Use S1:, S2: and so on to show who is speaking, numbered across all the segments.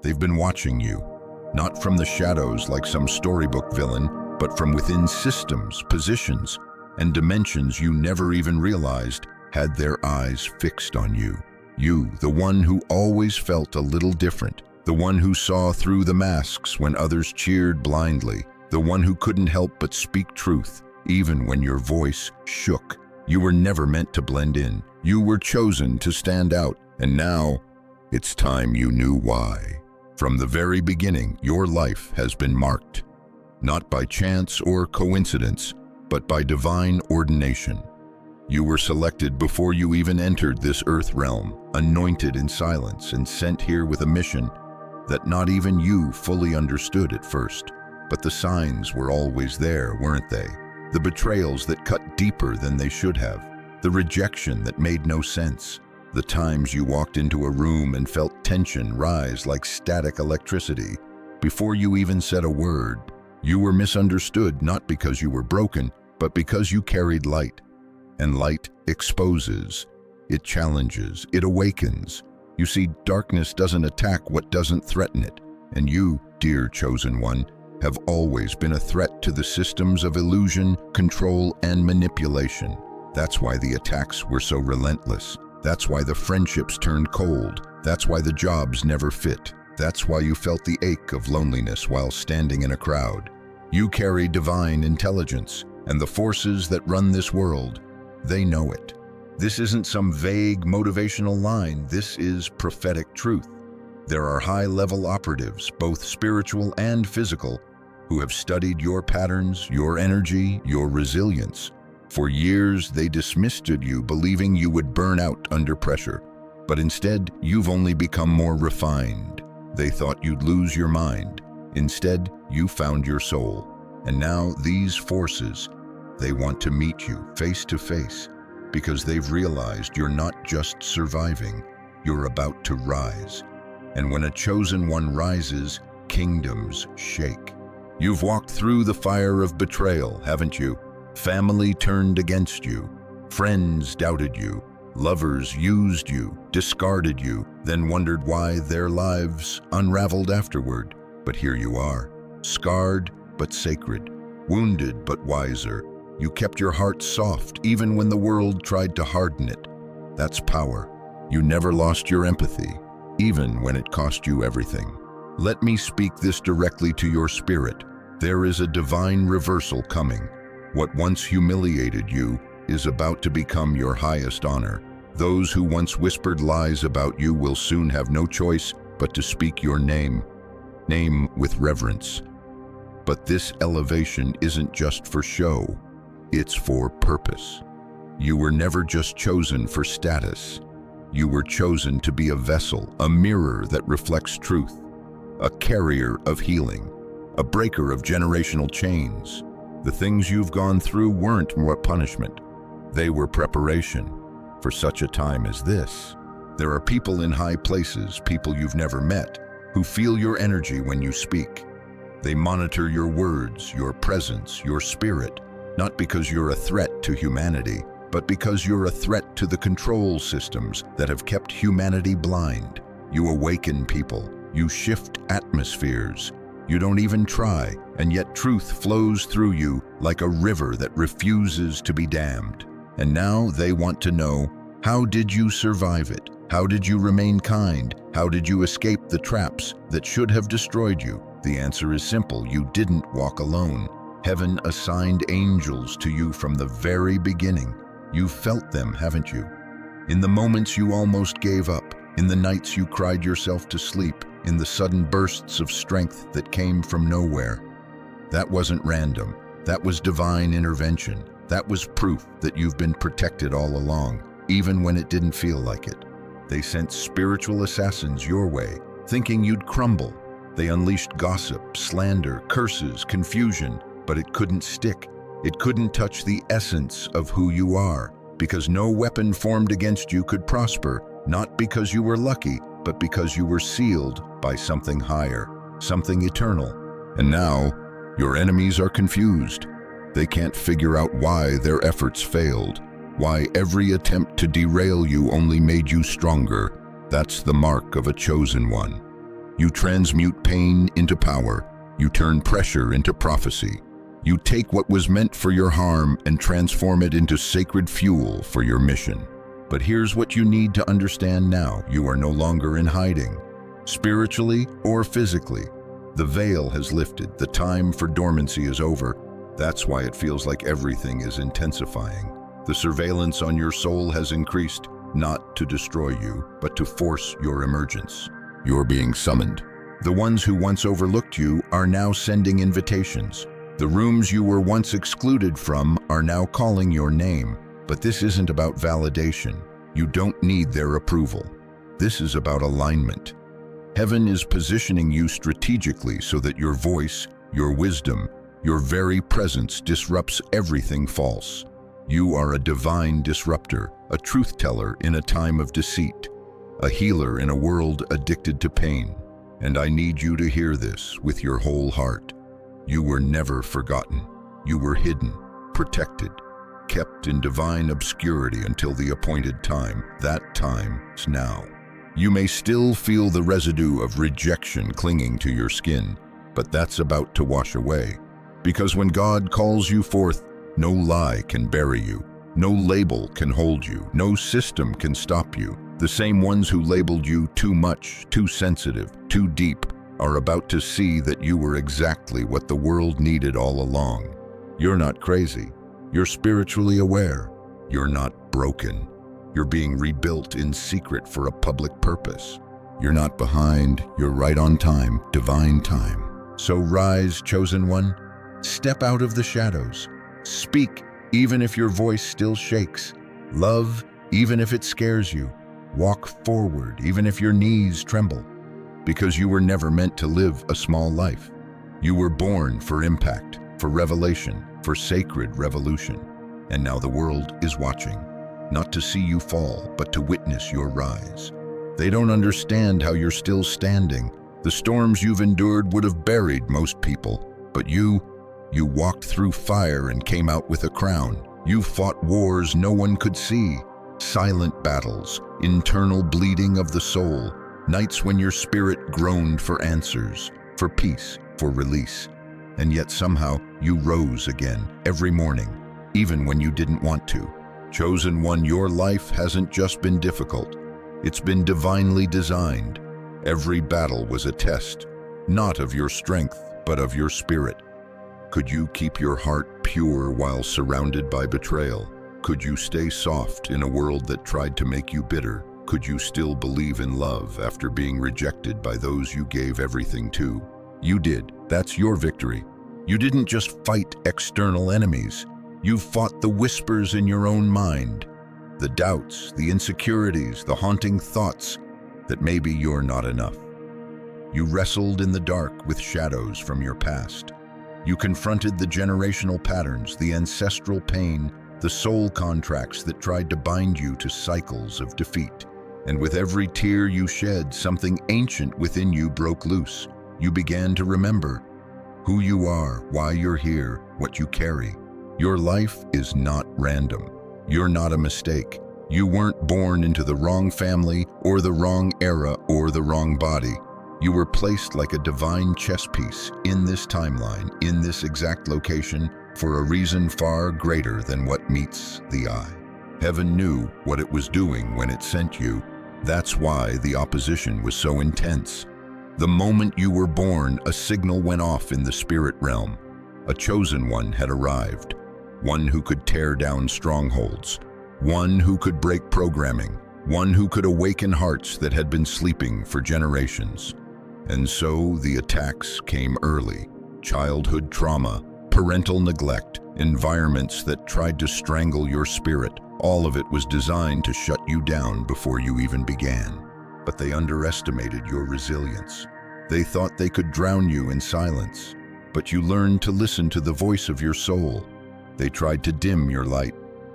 S1: They've been watching you, not from the shadows like some storybook villain, but from within systems, positions, and dimensions you never even realized had their eyes fixed on you. You, the one who always felt a little different, the one who saw through the masks when others cheered blindly, the one who couldn't help but speak truth, even when your voice shook. You were never meant to blend in. You were chosen to stand out, and now it's time you knew why. From the very beginning, your life has been marked, not by chance or coincidence, but by divine ordination. You were selected before you even entered this earth realm, anointed in silence and sent here with a mission that not even you fully understood at first. But the signs were always there, weren't they? The betrayals that cut deeper than they should have, the rejection that made no sense, the times you walked into a room and felt tension rise like static electricity. Before you even said a word, you were misunderstood not because you were broken, but because you carried light. And light exposes, it challenges, it awakens. You see, darkness doesn't attack what doesn't threaten it. And you, dear chosen one, have always been a threat to the systems of illusion, control, and manipulation. That's why the attacks were so relentless. That's why the friendships turned cold. That's why the jobs never fit. That's why you felt the ache of loneliness while standing in a crowd. You carry divine intelligence, and the forces that run this world, they know it. This isn't some vague motivational line. This is prophetic truth. There are high-level operatives, both spiritual and physical, who have studied your patterns, your energy, your resilience. For years, they dismissed you, believing you would burn out under pressure. But instead, you've only become more refined. They thought you'd lose your mind. Instead, you found your soul. And now these forces, they want to meet you face to face because they've realized you're not just surviving, you're about to rise. And when a chosen one rises, kingdoms shake. You've walked through the fire of betrayal, haven't you? Family turned against you. Friends doubted you. Lovers used you, discarded you, then wondered why their lives unraveled afterward. But here you are, scarred but sacred, wounded but wiser. You kept your heart soft even when the world tried to harden it. That's power. You never lost your empathy, even when it cost you everything. Let me speak this directly to your spirit. There is a divine reversal coming. What once humiliated you is about to become your highest honor. Those who once whispered lies about you will soon have no choice but to speak your name with reverence. But this elevation isn't just for show, it's for purpose. You were never just chosen for status. You were chosen to be a vessel, a mirror that reflects truth, a carrier of healing, a breaker of generational chains. The things you've gone through weren't more punishment. They were preparation for such a time as this. There are people in high places, people you've never met, who feel your energy when you speak. They monitor your words, your presence, your spirit, not because you're a threat to humanity, but because you're a threat to the control systems that have kept humanity blind. You awaken people, you shift atmospheres. You don't even try, and yet truth flows through you like a river that refuses to be dammed. And now they want to know, how did you survive it? How did you remain kind? How did you escape the traps that should have destroyed you? The answer is simple. You didn't walk alone. Heaven assigned angels to you from the very beginning. You've felt them, haven't you? In the moments you almost gave up, in the nights you cried yourself to sleep, in the sudden bursts of strength that came from nowhere. That wasn't random. That was divine intervention. That was proof that you've been protected all along, even when it didn't feel like it. They sent spiritual assassins your way, thinking you'd crumble. They unleashed gossip, slander, curses, confusion, but it couldn't stick. It couldn't touch the essence of who you are, because no weapon formed against you could prosper, not because you were lucky, but because you were sealed by something higher, something eternal. And now, your enemies are confused. They can't figure out why their efforts failed, why every attempt to derail you only made you stronger. That's the mark of a chosen one. You transmute pain into power. You turn pressure into prophecy. You take what was meant for your harm and transform it into sacred fuel for your mission. But here's what you need to understand now. You are no longer in hiding, spiritually or physically. The veil has lifted. The time for dormancy is over. That's why it feels like everything is intensifying. The surveillance on your soul has increased, not to destroy you, but to force your emergence. You're being summoned. The ones who once overlooked you are now sending invitations. The rooms you were once excluded from are now calling your name. But this isn't about validation. You don't need their approval. This is about alignment. Heaven is positioning you strategically so that your voice, your wisdom, your very presence disrupts everything false. You are a divine disruptor, a truth teller in a time of deceit, a healer in a world addicted to pain. And I need you to hear this with your whole heart. You were never forgotten. You were hidden, protected, kept in divine obscurity until the appointed time. That time is now. You may still feel the residue of rejection clinging to your skin, but that's about to wash away. Because when God calls you forth, no lie can bury you. No label can hold you. No system can stop you. The same ones who labeled you too much, too sensitive, too deep, are about to see that you were exactly what the world needed all along. You're not crazy. You're spiritually aware. You're not broken. You're being rebuilt in secret for a public purpose. You're not behind. You're right on time, divine time. So rise, chosen one. Step out of the shadows. Speak, even if your voice still shakes. Love, even if it scares you. Walk forward, even if your knees tremble. Because you were never meant to live a small life. You were born for impact, for revelation, for sacred revolution. And now the world is watching, not to see you fall, but to witness your rise. They don't understand how you're still standing. The storms you've endured would have buried most people, but you walked through fire and came out with a crown. You fought wars no one could see, silent battles, internal bleeding of the soul, nights when your spirit groaned for answers, for peace, for release. And yet somehow you rose again every morning, even when you didn't want to. Chosen one, your life hasn't just been difficult. It's been divinely designed. Every battle was a test, not of your strength, but of your spirit. Could you keep your heart pure while surrounded by betrayal? Could you stay soft in a world that tried to make you bitter? Could you still believe in love after being rejected by those you gave everything to? You did. That's your victory. You didn't just fight external enemies. You fought the whispers in your own mind, the doubts, the insecurities, the haunting thoughts that maybe you're not enough. You wrestled in the dark with shadows from your past. You confronted the generational patterns, the ancestral pain, the soul contracts that tried to bind you to cycles of defeat. And with every tear you shed, something ancient within you broke loose. You began to remember who you are, why you're here, what you carry. Your life is not random. You're not a mistake. You weren't born into the wrong family or the wrong era or the wrong body. You were placed like a divine chess piece in this timeline, in this exact location, for a reason far greater than what meets the eye. Heaven knew what it was doing when it sent you. That's why the opposition was so intense. The moment you were born, a signal went off in the spirit realm. A chosen one had arrived. One who could tear down strongholds. One who could break programming. One who could awaken hearts that had been sleeping for generations. And so the attacks came early. Childhood trauma, parental neglect, environments that tried to strangle your spirit. All of it was designed to shut you down before you even began. But they underestimated your resilience. They thought they could drown you in silence. But you learned to listen to the voice of your soul. They tried to dim your light,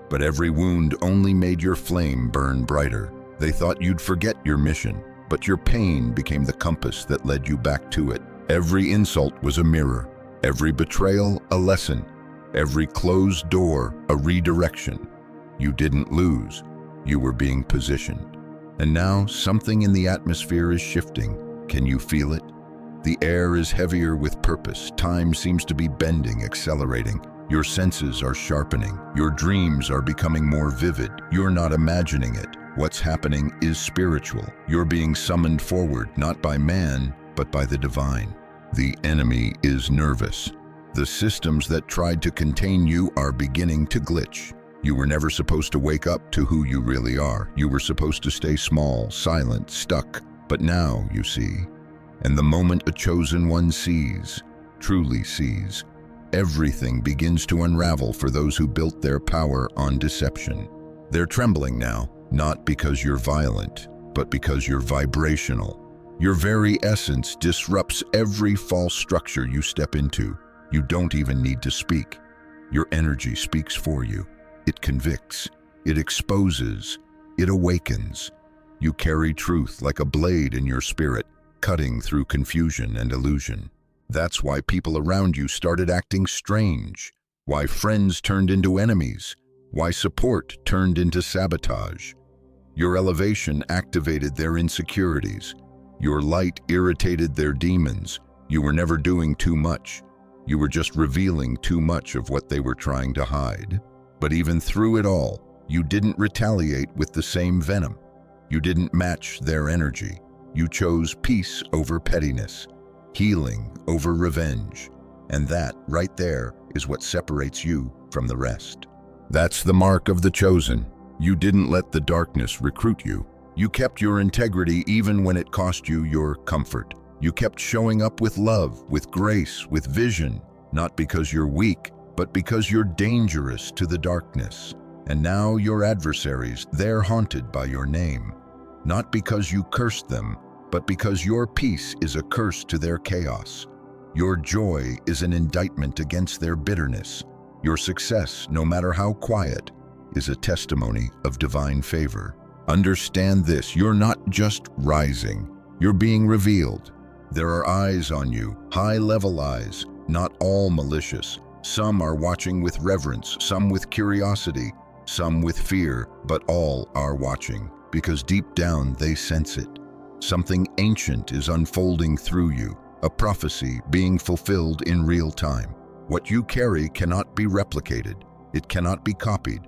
S1: but every wound only made your flame burn brighter. They thought you'd forget your mission, but your pain became the compass that led you back to it. Every insult was a mirror, every betrayal a lesson, every closed door a redirection. You didn't lose, you were being positioned. And now something in the atmosphere is shifting. Can you feel it? The air is heavier with purpose. Time seems to be bending, accelerating. Your senses are sharpening. Your dreams are becoming more vivid. You're not imagining it. What's happening is spiritual. You're being summoned forward, not by man, but by the divine. The enemy is nervous. The systems that tried to contain you are beginning to glitch. You were never supposed to wake up to who you really are. You were supposed to stay small, silent, stuck. But now, you see, and the moment a chosen one sees, truly sees, everything begins to unravel for those who built their power on deception. They're trembling now, not because you're violent, but because you're vibrational. Your very essence disrupts every false structure you step into. You don't even need to speak. Your energy speaks for you. It convicts. It exposes. It awakens. You carry truth like a blade in your spirit, cutting through confusion and illusion. That's why people around you started acting strange, why friends turned into enemies, why support turned into sabotage. Your elevation activated their insecurities. Your light irritated their demons. You were never doing too much. You were just revealing too much of what they were trying to hide. But even through it all, you didn't retaliate with the same venom. You didn't match their energy. You chose peace over pettiness, healing over revenge. And that, right there, is what separates you from the rest. That's the mark of the chosen. You didn't let the darkness recruit you. You kept your integrity even when it cost you your comfort. You kept showing up with love, with grace, with vision, not because you're weak, but because you're dangerous to the darkness. And now your adversaries, they're haunted by your name. Not because you cursed them, but because your peace is a curse to their chaos. Your joy is an indictment against their bitterness. Your success, no matter how quiet, is a testimony of divine favor. Understand this, you're not just rising, you're being revealed. There are eyes on you, high-level eyes, not all malicious. Some are watching with reverence, some with curiosity, some with fear, but all are watching, because deep down they sense it. Something ancient is unfolding through you, a prophecy being fulfilled in real time. What you carry cannot be replicated, it cannot be copied,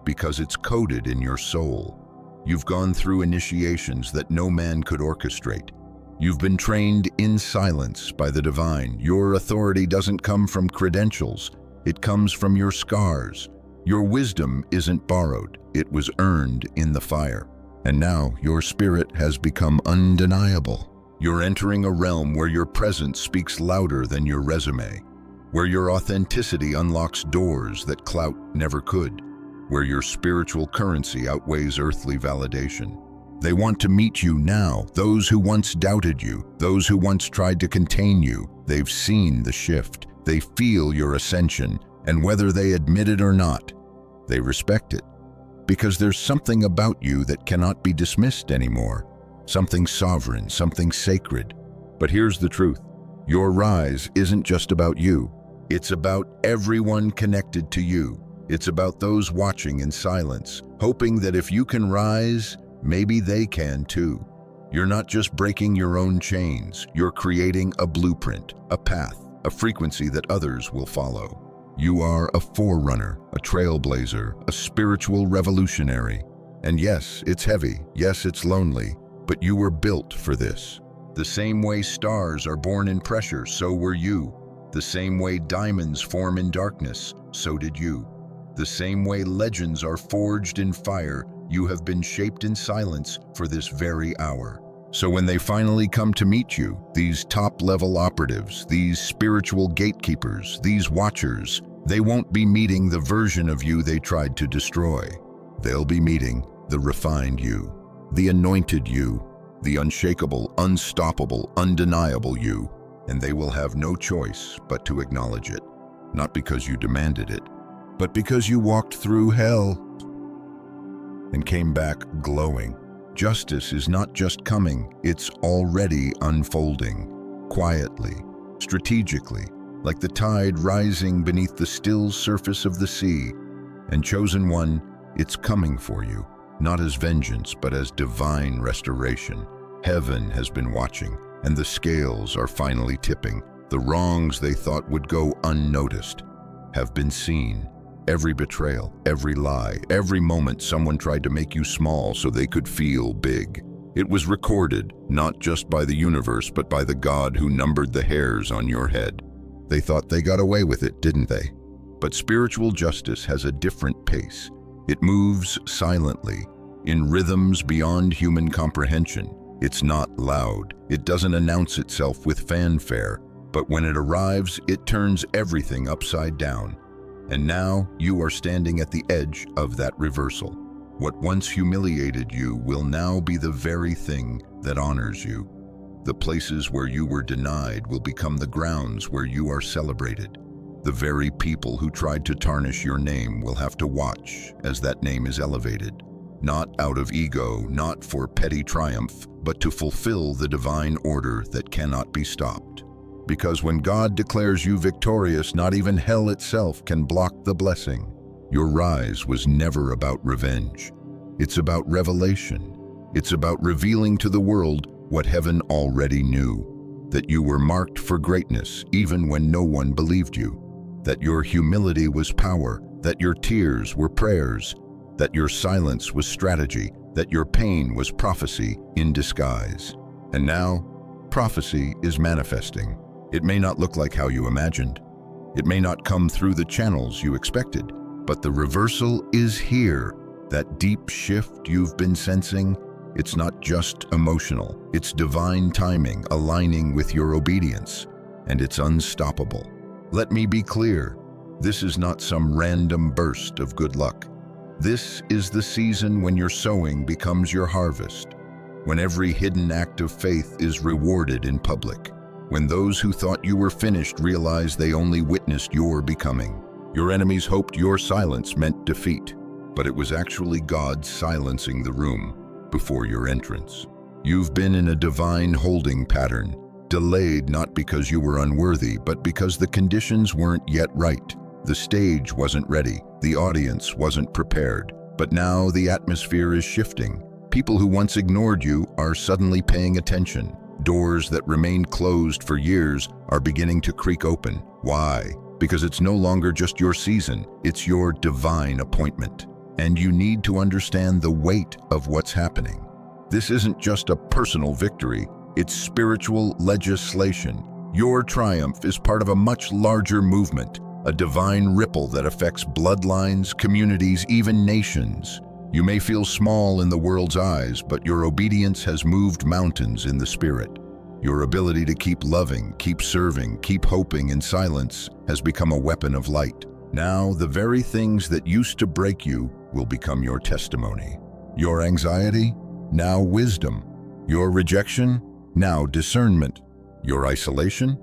S1: because it's coded in your soul. You've gone through initiations that no man could orchestrate. You've been trained in silence by the divine. Your authority doesn't come from credentials, it comes from your scars. Your wisdom isn't borrowed, it was earned in the fire. And now your spirit has become undeniable. You're entering a realm where your presence speaks louder than your resume, where your authenticity unlocks doors that clout never could, where your spiritual currency outweighs earthly validation. They want to meet you now, those who once doubted you, those who once tried to contain you. They've seen the shift, they feel your ascension, and whether they admit it or not, they respect it. Because there's something about you that cannot be dismissed anymore. Something sovereign, something sacred. But here's the truth. Your rise isn't just about you. It's about everyone connected to you. It's about those watching in silence, hoping that if you can rise, maybe they can too. You're not just breaking your own chains, you're creating a blueprint, a path, a frequency that others will follow. You are a forerunner, a trailblazer, a spiritual revolutionary. And yes, it's heavy, yes, it's lonely, but you were built for this. The same way stars are born in pressure, so were you. The same way diamonds form in darkness, so did you. The same way legends are forged in fire, you have been shaped in silence for this very hour. So when they finally come to meet you, these top-level operatives, these spiritual gatekeepers, these watchers, they won't be meeting the version of you they tried to destroy. They'll be meeting the refined you, the anointed you, the unshakable, unstoppable, undeniable you, and they will have no choice but to acknowledge it, not because you demanded it, but because you walked through hell and came back glowing. Justice is not just coming, it's already unfolding, quietly, strategically, like the tide rising beneath the still surface of the sea. And chosen one, it's coming for you, not as vengeance, but as divine restoration. Heaven has been watching. and the scales are finally tipping. The wrongs they thought would go unnoticed have been seen. Every betrayal, every lie, every moment someone tried to make you small so they could feel big. It was recorded, not just by the universe, but by the God who numbered the hairs on your head. They thought they got away with it, didn't they? But spiritual justice has a different pace. It moves silently, in rhythms beyond human comprehension. It's not loud. It doesn't announce itself with fanfare. But when it arrives, it turns everything upside down. And now you are standing at the edge of that reversal. What once humiliated you will now be the very thing that honors you. The places where you were denied will become the grounds where you are celebrated. The very people who tried to tarnish your name will have to watch as that name is elevated. Not out of ego, not for petty triumph, but to fulfill the divine order that cannot be stopped. Because when God declares you victorious, not even hell itself can block the blessing. Your rise was never about revenge. It's about revelation. It's about revealing to the world what heaven already knew. That you were marked for greatness even when no one believed you. That your humility was power. That your tears were prayers. That your silence was strategy. That your pain was prophecy in disguise. And now, prophecy is manifesting. It may not look like how you imagined. It may not come through the channels you expected, but the reversal is here. That deep shift you've been sensing, it's not just emotional. It's divine timing aligning with your obedience, and it's unstoppable. Let me be clear. This is not some random burst of good luck. This is the season when your sowing becomes your harvest, when every hidden act of faith is rewarded in public. When those who thought you were finished realized they only witnessed your becoming. Your enemies hoped your silence meant defeat, but it was actually God silencing the room before your entrance. You've been in a divine holding pattern, delayed not because you were unworthy, but because the conditions weren't yet right. The stage wasn't ready, the audience wasn't prepared, but now the atmosphere is shifting. People who once ignored you are suddenly paying attention. Doors that remained closed for years are beginning to creak open. Why? Because it's no longer just your season, it's your divine appointment. And you need to understand the weight of what's happening. This isn't just a personal victory, it's spiritual legislation. Your triumph is part of a much larger movement, a divine ripple that affects bloodlines, communities, even nations. You may feel small in the world's eyes, but your obedience has moved mountains in the spirit. Your ability to keep loving, keep serving, keep hoping in silence has become a weapon of light. Now, the very things that used to break you will become your testimony. Your anxiety? Now wisdom. Your rejection? Now discernment. Your isolation?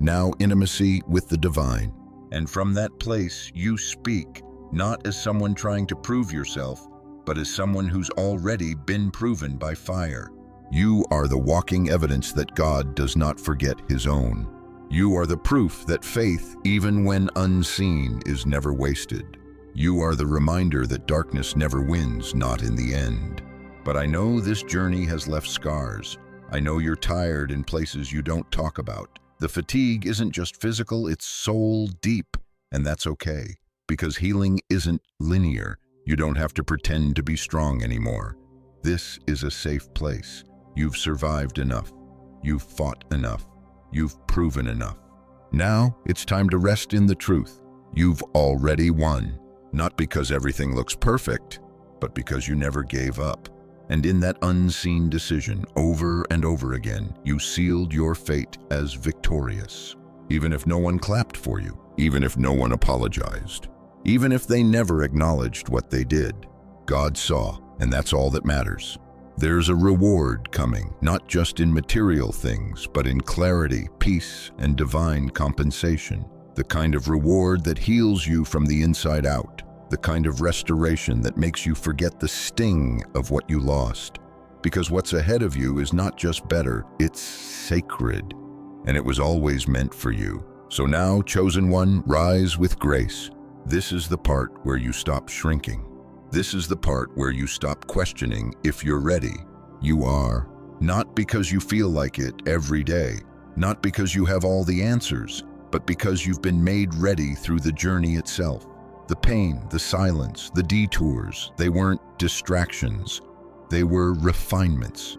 S1: Now intimacy with the divine. And from that place, you speak, not as someone trying to prove yourself, but as someone who's already been proven by fire. You are the walking evidence that God does not forget his own. You are the proof that faith, even when unseen, is never wasted. You are the reminder that darkness never wins, not in the end. But I know this journey has left scars. I know you're tired in places you don't talk about. The fatigue isn't just physical, it's soul deep, and that's okay, because healing isn't linear. You don't have to pretend to be strong anymore. This is a safe place. You've survived enough. You've fought enough. You've proven enough. Now it's time to rest in the truth. You've already won, not because everything looks perfect, but because you never gave up. And in that unseen decision, over and over again, you sealed your fate as victorious. Even if no one clapped for you, even if no one apologized. Even if they never acknowledged what they did, God saw, and that's all that matters. There's a reward coming, not just in material things, but in clarity, peace, and divine compensation. The kind of reward that heals you from the inside out. The kind of restoration that makes you forget the sting of what you lost. Because what's ahead of you is not just better, it's sacred. And it was always meant for you. So now, chosen one, rise with grace. This is the part where you stop shrinking. This is the part where you stop questioning if you're ready. You are. Not because you feel like it every day, not because you have all the answers, but because you've been made ready through the journey itself. The pain, the silence, the detours, they weren't distractions. They were refinements.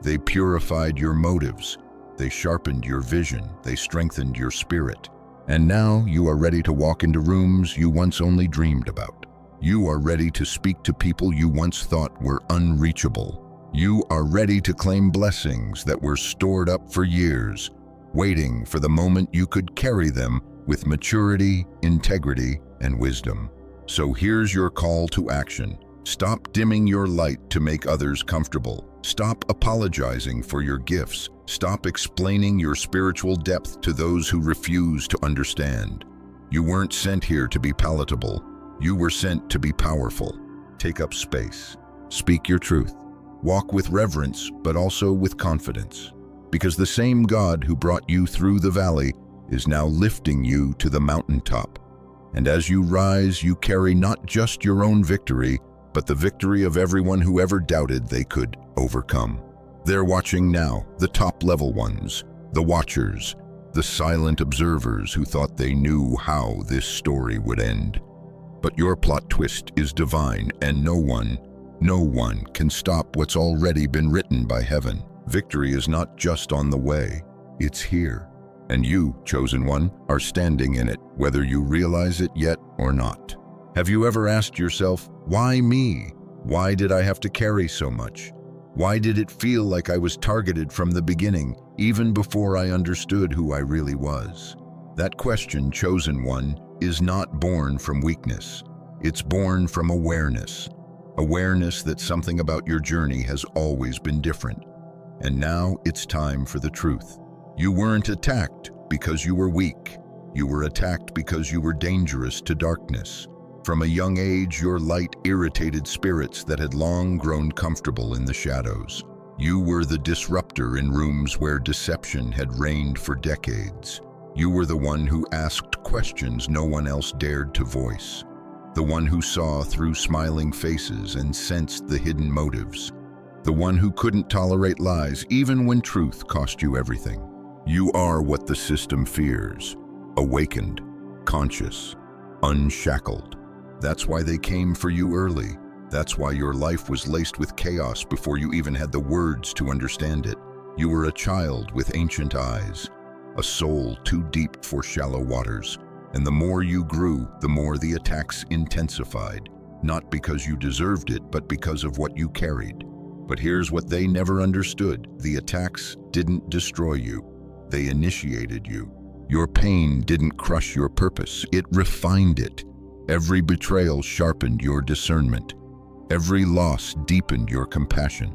S1: They purified your motives. They sharpened your vision. They strengthened your spirit. And now you are ready to walk into rooms you once only dreamed about. You are ready to speak to people you once thought were unreachable. You are ready to claim blessings that were stored up for years, waiting for the moment you could carry them with maturity, integrity, and wisdom. So here's your call to action. Stop dimming your light to make others comfortable. Stop apologizing for your gifts. Stop explaining your spiritual depth to those who refuse to understand. You weren't sent here to be palatable. You were sent to be powerful. Take up space. Speak your truth. Walk with reverence, but also with confidence. Because the same God who brought you through the valley is now lifting you to the mountaintop. And as you rise, you carry not just your own victory, but the victory of everyone who ever doubted they could overcome. They're watching now, the top-level ones, the watchers, the silent observers who thought they knew how this story would end. But your plot twist is divine, and no one can stop what's already been written by heaven. Victory is not just on the way, it's here. And you, chosen one, are standing in it, whether you realize it yet or not. Have you ever asked yourself, why me? Why did I have to carry so much? Why did it feel like I was targeted from the beginning, even before I understood who I really was? That question, chosen one, is not born from weakness. It's born from awareness. Awareness that something about your journey has always been different. And now it's time for the truth. You weren't attacked because you were weak. You were attacked because you were dangerous to darkness. From a young age, your light irritated spirits that had long grown comfortable in the shadows. You were the disruptor in rooms where deception had reigned for decades. You were the one who asked questions no one else dared to voice. The one who saw through smiling faces and sensed the hidden motives. The one who couldn't tolerate lies even when truth cost you everything. You are what the system fears. Awakened, conscious, unshackled. That's why they came for you early. That's why your life was laced with chaos before you even had the words to understand it. You were a child with ancient eyes, a soul too deep for shallow waters. And the more you grew, the more the attacks intensified. Not because you deserved it, but because of what you carried. But here's what they never understood. The attacks didn't destroy you. They initiated you. Your pain didn't crush your purpose. It refined it. Every betrayal sharpened your discernment. Every loss deepened your compassion.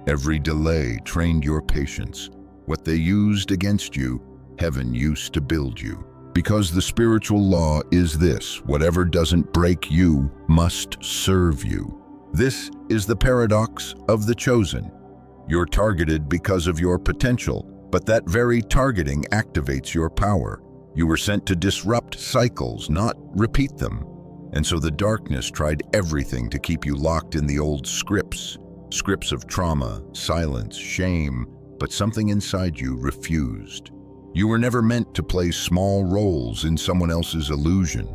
S1: Every delay trained your patience. What they used against you, heaven used to build you. Because the spiritual law is this: whatever doesn't break you must serve you. This is the paradox of the chosen. You're targeted because of your potential, but that very targeting activates your power. You were sent to disrupt cycles, not repeat them. And so the darkness tried everything to keep you locked in the old scripts of trauma, silence, shame, but something inside you refused. You were never meant to play small roles in someone else's illusion.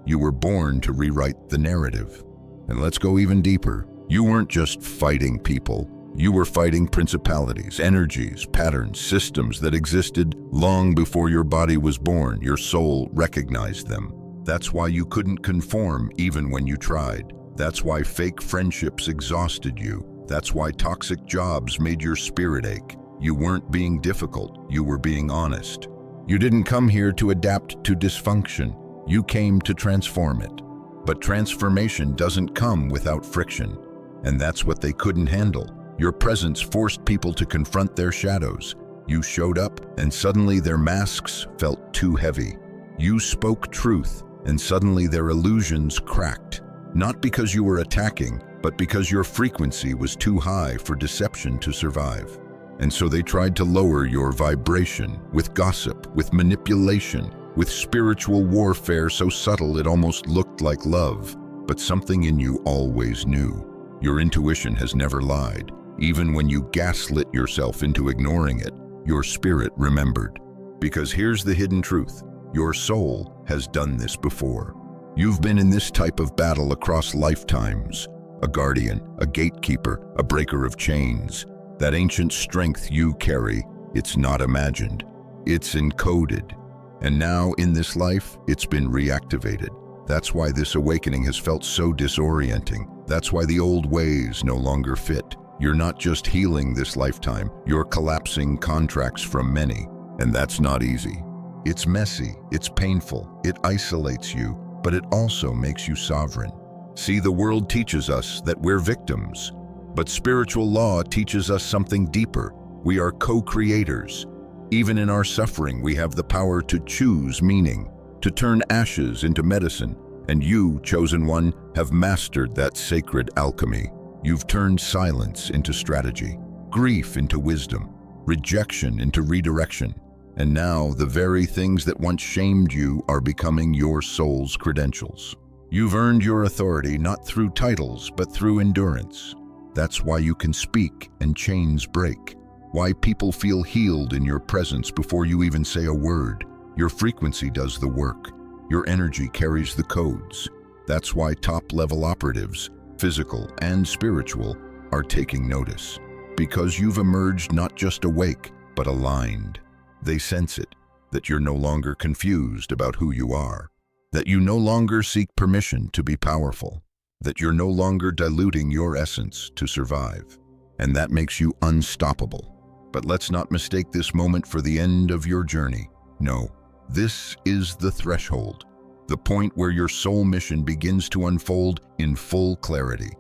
S1: You were born to rewrite the narrative. And let's go even deeper. You weren't just fighting people. You were fighting principalities, energies, patterns, systems that existed long before your body was born. Your soul recognized them. That's why you couldn't conform even when you tried. That's why fake friendships exhausted you. That's why toxic jobs made your spirit ache. You weren't being difficult, you were being honest. You didn't come here to adapt to dysfunction. You came to transform it. But transformation doesn't come without friction. And that's what they couldn't handle. Your presence forced people to confront their shadows. You showed up, and suddenly their masks felt too heavy. You spoke truth, and suddenly their illusions cracked. Not because you were attacking, but because your frequency was too high for deception to survive. And so they tried to lower your vibration with gossip, with manipulation, with spiritual warfare so subtle it almost looked like love. But something in you always knew. Your intuition has never lied. Even when you gaslit yourself into ignoring it, your spirit remembered. Because here's the hidden truth. Your soul has done this before. You've been in this type of battle across lifetimes. A guardian, a gatekeeper, a breaker of chains. That ancient strength you carry, it's not imagined. It's encoded. And now, in this life, it's been reactivated. That's why this awakening has felt so disorienting. That's why the old ways no longer fit. You're not just healing this lifetime, you're collapsing contracts from many. And that's not easy. It's messy, it's painful, it isolates you, but it also makes you sovereign. See, the world teaches us that we're victims, but spiritual law teaches us something deeper. We are co-creators. Even in our suffering, we have the power to choose meaning, to turn ashes into medicine. And you, chosen one, have mastered that sacred alchemy. You've turned silence into strategy, grief into wisdom, rejection into redirection. And now, the very things that once shamed you are becoming your soul's credentials. You've earned your authority not through titles, but through endurance. That's why you can speak and chains break. Why people feel healed in your presence before you even say a word. Your frequency does the work. Your energy carries the codes. That's why top-level operatives, physical and spiritual, are taking notice. Because you've emerged not just awake, but aligned. They sense it, that you're no longer confused about who you are, that you no longer seek permission to be powerful, that you're no longer diluting your essence to survive, and that makes you unstoppable. But let's not mistake this moment for the end of your journey. No, this is the threshold, the point where your soul mission begins to unfold in full clarity,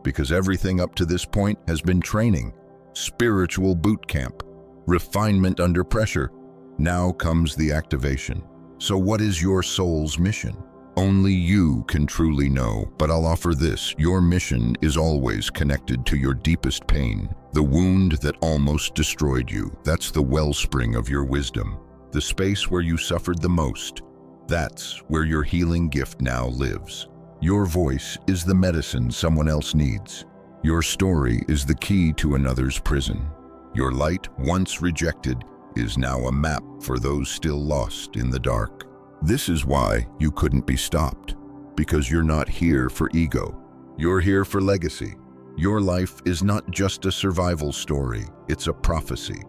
S1: because everything up to this point has been training, spiritual boot camp, refinement under pressure. Now comes the activation. So what is your soul's mission? Only you can truly know, but I'll offer this. Your mission is always connected to your deepest pain, the wound that almost destroyed you. That's the wellspring of your wisdom, the space where you suffered the most. That's where your healing gift now lives. Your voice is the medicine someone else needs. Your story is the key to another's prison. Your light, once rejected, is now a map for those still lost in the dark. This is why you couldn't be stopped, because you're not here for ego. You're here for legacy. Your life is not just a survival story, it's a prophecy.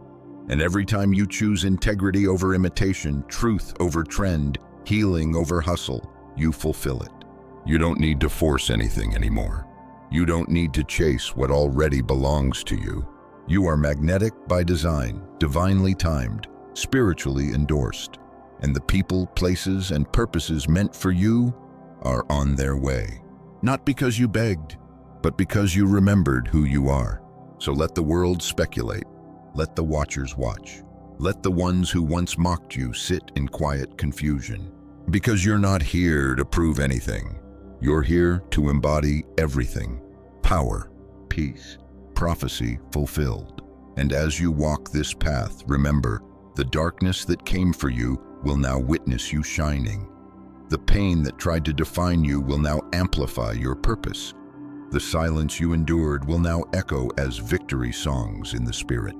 S1: And every time you choose integrity over imitation, truth over trend, healing over hustle, you fulfill it. You don't need to force anything anymore. You don't need to chase what already belongs to you. You are magnetic by design, divinely timed, spiritually endorsed, and the people, places, and purposes meant for you are on their way. Not because you begged, but because you remembered who you are. So let the world speculate. Let the watchers watch. Let the ones who once mocked you sit in quiet confusion. Because you're not here to prove anything. You're here to embody everything. Power, peace, prophecy fulfilled. And as you walk this path, remember, the darkness that came for you will now witness you shining. The pain that tried to define you will now amplify your purpose. The silence you endured will now echo as victory songs in the spirit.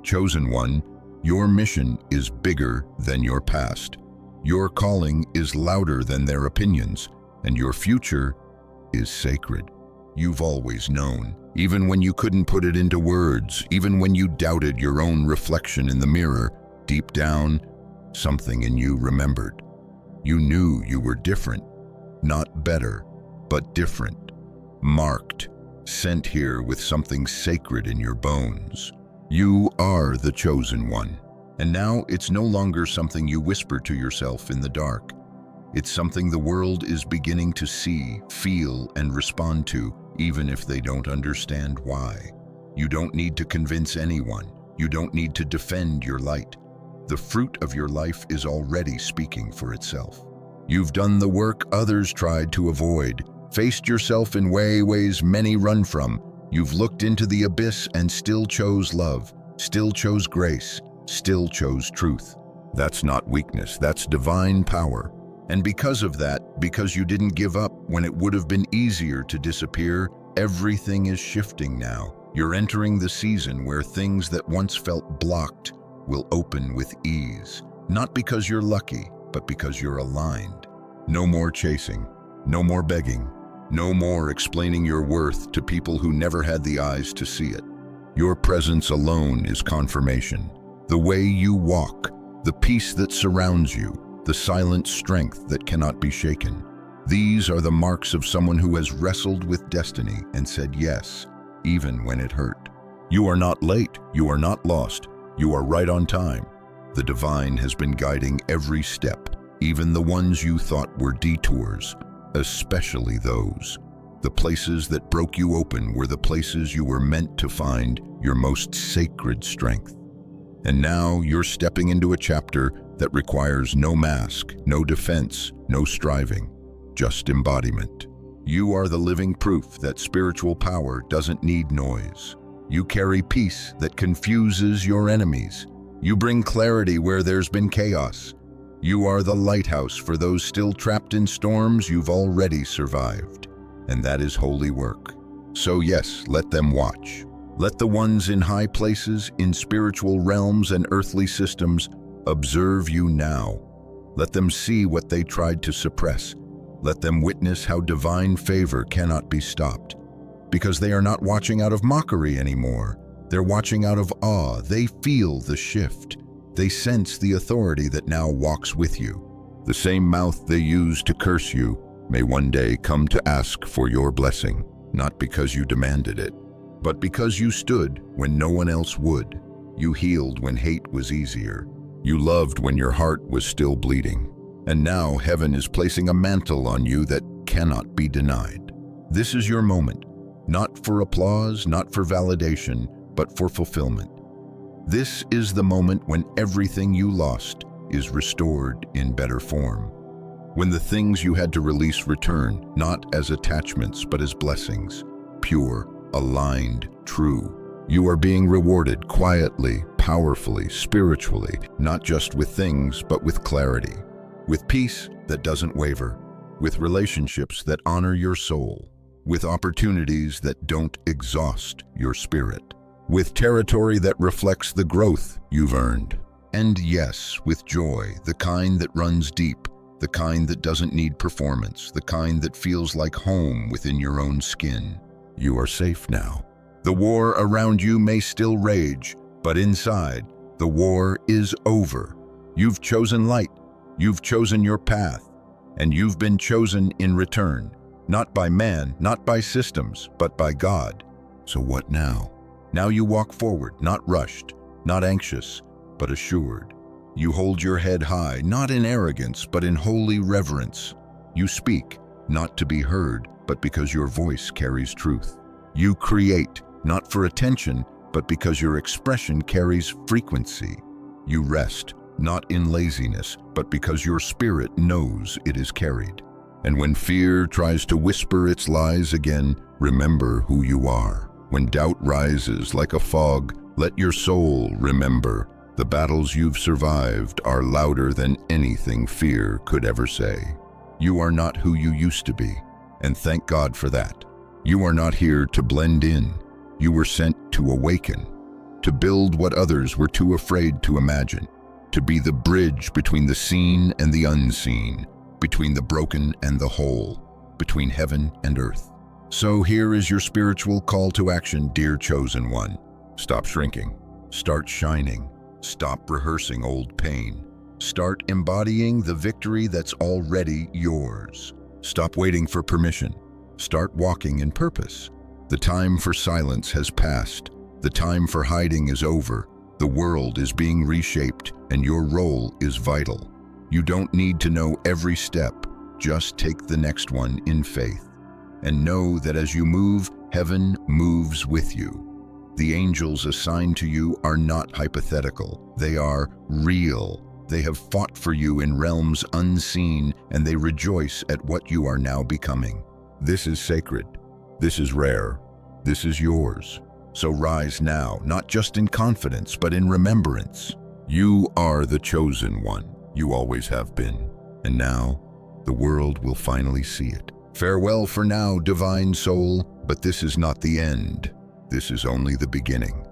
S1: Chosen one, your mission is bigger than your past. Your calling is louder than their opinions, and your future is sacred. You've always known, even when you couldn't put it into words, even when you doubted your own reflection in the mirror, deep down, something in you remembered. You knew you were different, not better, but different, marked, sent here with something sacred in your bones. You are the chosen one, and now it's no longer something you whisper to yourself in the dark. It's something the world is beginning to see, feel, and respond to, even if they don't understand why. You don't need to convince anyone. You don't need to defend your light. The fruit of your life is already speaking for itself. You've done the work others tried to avoid, faced yourself in ways many run from. You've looked into the abyss and still chose love, still chose grace, still chose truth. That's not weakness, that's divine power. And because of that, because you didn't give up when it would have been easier to disappear, Everything is shifting now. You're entering the season where things that once felt blocked will open with ease. Not because you're lucky, but because you're aligned. No more chasing, no more begging, no more explaining your worth to people who never had the eyes to see it. Your presence alone is confirmation. The way you walk, the peace that surrounds you, the silent strength that cannot be shaken. These are the marks of someone who has wrestled with destiny and said yes, even when it hurt. You are not late, you are not lost, you are right on time. The divine has been guiding every step, even the ones you thought were detours, especially those. The places that broke you open were the places you were meant to find your most sacred strength. And now you're stepping into a chapter that requires no mask, no defense, no striving, just embodiment. You are the living proof that spiritual power doesn't need noise. You carry peace that confuses your enemies. You bring clarity where there's been chaos. You are the lighthouse for those still trapped in storms you've already survived. And that is holy work. So yes, let them watch. Let the ones in high places, in spiritual realms and earthly systems, observe you now. Let them see what they tried to suppress. Let them witness how divine favor cannot be stopped. Because they are not watching out of mockery anymore. They're watching out of awe. They feel the shift. They sense the authority that now walks with you. The same mouth they used to curse you may one day come to ask for your blessing, not because you demanded it, but because you stood when no one else would. You healed when hate was easier. You loved when your heart was still bleeding. And now heaven is placing a mantle on you that cannot be denied. This is your moment, not for applause, not for validation, but for fulfillment. This is the moment when everything you lost is restored in better form. When the things you had to release return, not as attachments, but as blessings, pure, aligned, true. You are being rewarded quietly, powerfully, spiritually, not just with things, but with clarity. With peace that doesn't waver, with relationships that honor your soul, with opportunities that don't exhaust your spirit, with territory that reflects the growth you've earned. And yes, with joy, the kind that runs deep, the kind that doesn't need performance, the kind that feels like home within your own skin. You are safe now. The war around you may still rage, but inside, the war is over. You've chosen light. You've chosen your path, and you've been chosen in return, not by man, not by systems, but by God. So what now? Now you walk forward, not rushed, not anxious, but assured. You hold your head high, not in arrogance, but in holy reverence. You speak, not to be heard, but because your voice carries truth. You create, not for attention, but because your expression carries frequency. You rest, not in laziness, but because your spirit knows it is carried. And when fear tries to whisper its lies again, remember who you are. When doubt rises like a fog, let your soul remember the battles you've survived are louder than anything fear could ever say. You are not who you used to be, and thank God for that. You are not here to blend in. You were sent to awaken, to build what others were too afraid to imagine, to be the bridge between the seen and the unseen, between the broken and the whole, between heaven and earth. So here is your spiritual call to action, dear chosen one. Stop shrinking. Start shining. Stop rehearsing old pain. Start embodying the victory that's already yours. Stop waiting for permission. Start walking in purpose. The time for silence has passed. The time for hiding is over. The world is being reshaped, and your role is vital. You don't need to know every step. Just take the next one in faith. And know that as you move, heaven moves with you. The angels assigned to you are not hypothetical. They are real. They have fought for you in realms unseen, and they rejoice at what you are now becoming. This is sacred. This is rare. This is yours. So rise now, not just in confidence, but in remembrance. You are the chosen one. You always have been. And now, the world will finally see it. Farewell for now, divine soul, but this is not the end. This is only the beginning.